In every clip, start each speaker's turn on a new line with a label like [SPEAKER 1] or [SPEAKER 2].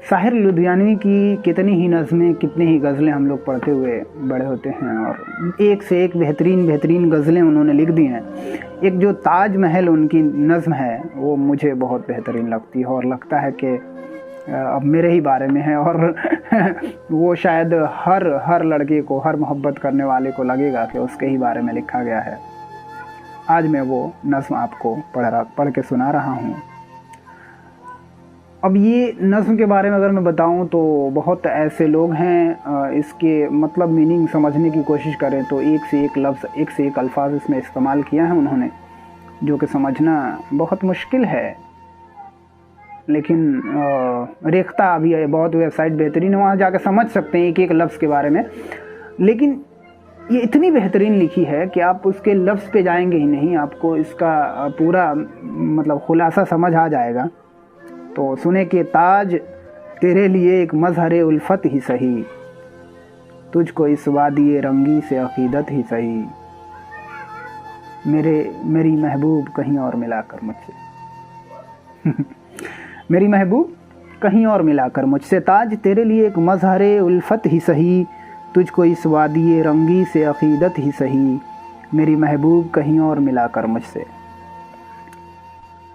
[SPEAKER 1] ساحر لدھیانوی کی کتنی ہی نظمیں، کتنی ہی غزلیں ہم لوگ پڑھتے ہوئے بڑے ہوتے ہیں، اور ایک سے ایک بہترین غزلیں انہوں نے لکھ دی ہیں۔ ایک جو تاج محل ان کی نظم ہے وہ مجھے بہت بہترین لگتی ہے، اور لگتا ہے کہ اب میرے ہی بارے میں ہے، اور وہ شاید ہر لڑکے کو، ہر محبت کرنے والے کو لگے گا کہ اس کے ہی بارے میں لکھا گیا ہے۔ آج میں وہ نظم آپ کو پڑھ کے سنا رہا ہوں۔ اب یہ نظم کے بارے میں اگر میں بتاؤں تو بہت ایسے لوگ ہیں، اس کے مطلب میننگ سمجھنے کی کوشش کریں تو ایک سے ایک لفظ، ایک سے ایک الفاظ اس میں استعمال کیا ہے انہوں نے، جو کہ سمجھنا بہت مشکل ہے، لیکن ریختہ بھی ہے، بہت ویب سائٹ بہترین ہے، وہاں جا کے سمجھ سکتے ہیں ایک ایک لفظ کے بارے میں، لیکن یہ اتنی بہترین لکھی ہے کہ آپ اس کے لفظ پہ جائیں گے ہی نہیں، آپ کو اس کا پورا مطلب خلاصہ سمجھ آ جائے گا۔ تو سنے کہ تاج تیرے لیے ایک مظہر الفت ہی سہی، تجھ کو اس وادی رنگی سے عقیدت ہی سہی، میری محبوب کہیں اور ملا کر مجھ سے میری محبوب کہیں اور ملا کر مجھ سے، تاج تیرے لیے ایک مظہر الفت ہی سہی، تجھ کو اس وادی رنگی سے عقیدت ہی سہی، میری محبوب کہیں اور ملا کر مجھ سے۔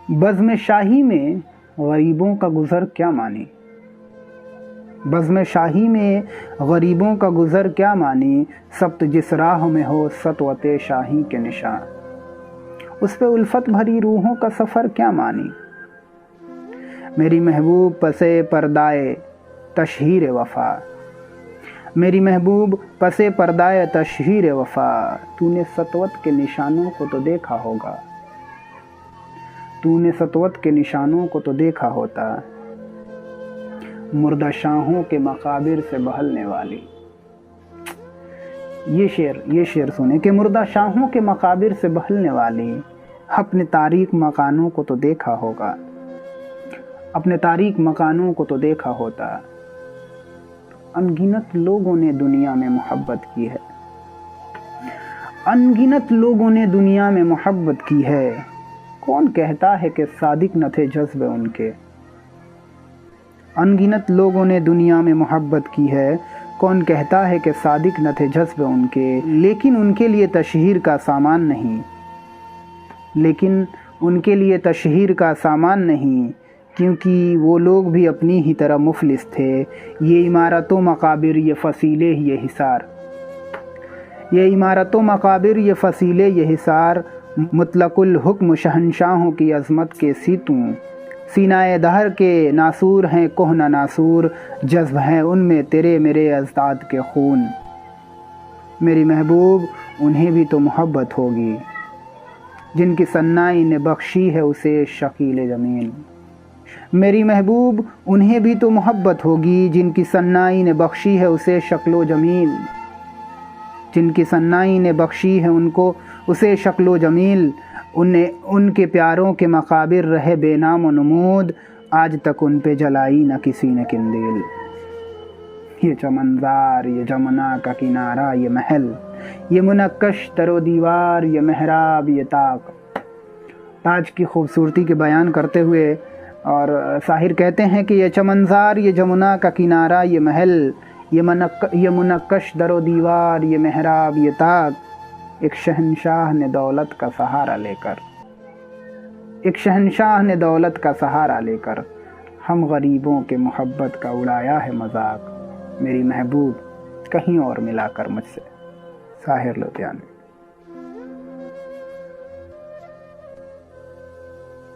[SPEAKER 1] بزم شاہی میں غریبوں کا گزر کیا مانی، بزم شاہی میں غریبوں کا گزر کیا مانی، سبت جس راہ میں ہو سطوت شاہی کے نشان، اس پہ الفت بھری روحوں کا سفر کیا مانی، میری محبوب پسے پردائے تشہیر وفا، میری محبوب پسے پردائے تشہیر وفا، تو نے سطوت کے نشانوں کو تو دیکھا ہوگا، تو نے سطوت کے نشانوں کو تو دیکھا ہوتا، مردہ شاہوں کے مقابر سے بہلنے والی۔ یہ شعر سنیں کہ مردہ شاہوں کے مقابر سے بہلنے والی، اپنے تاریک مکانوں کو تو دیکھا ہوگا، اپنے تاریک مکانوں کو تو دیکھا ہوتا، انگنت لوگوں نے دنیا میں محبت کی ہے، انگنت لوگوں نے دنیا میں محبت کی ہے، کون کہتا ہے کہ صادق نہ تھے جذبے ان کے، انگنت لوگوں نے دنیا میں محبت کی ہے، کون کہتا ہے کہ صادق نہ تھے جذبے ان کے، لیکن ان کے لیے تشہیر کا سامان نہیں، لیکن ان کے لیے تشہیر کا سامان نہیں، کیونکہ وہ لوگ بھی اپنی ہی طرح مفلس تھے، یہ عمارتوں مقابر یہ فصیلے یہ حصار، یہ عمارتوں مقابر یہ فصیلے یہ حصار، مطلق الحکم شہنشاہوں کی عظمت کے ستوں، سینائے دہر کے ناسور ہیں کہنہ ناسور، جذب ہیں ان میں تیرے میرے اجداد کے خون، میری محبوب انہیں بھی تو محبت ہوگی جن کی صنائی نے بخشی ہے اسے شکیل جمیل، میری محبوب انہیں بھی تو محبت ہوگی جن کی صنائی نے بخشی ہے اسے شکل و جمیل، جن کی صنائی نے بخشی ہے ان کو اسے شکل و جمیل، ان کے پیاروں کے مقابر رہے بے نام و نمود، آج تک ان پہ جلائی نہ کسی نے قندیل، یہ چمنزار یہ جمنا کا کنارہ یہ محل، یہ منقش در و دیوار یہ محراب یہ طاق۔ تاج کی خوبصورتی کے بیان کرتے ہوئے اور ساحر کہتے ہیں کہ یہ چمنزار یہ جمنا کا کنارہ یہ محل، یہ منقش در و دیوار یہ محراب یہ طاق، ایک شہنشاہ نے دولت کا سہارا لے کر، ایک شہنشاہ نے دولت کا سہارا لے کر ہم غریبوں کے محبت کا اڑایا ہے مذاق، میری محبوب کہیں اور ملا کر مجھ سے۔ ساحر لدھیانوی۔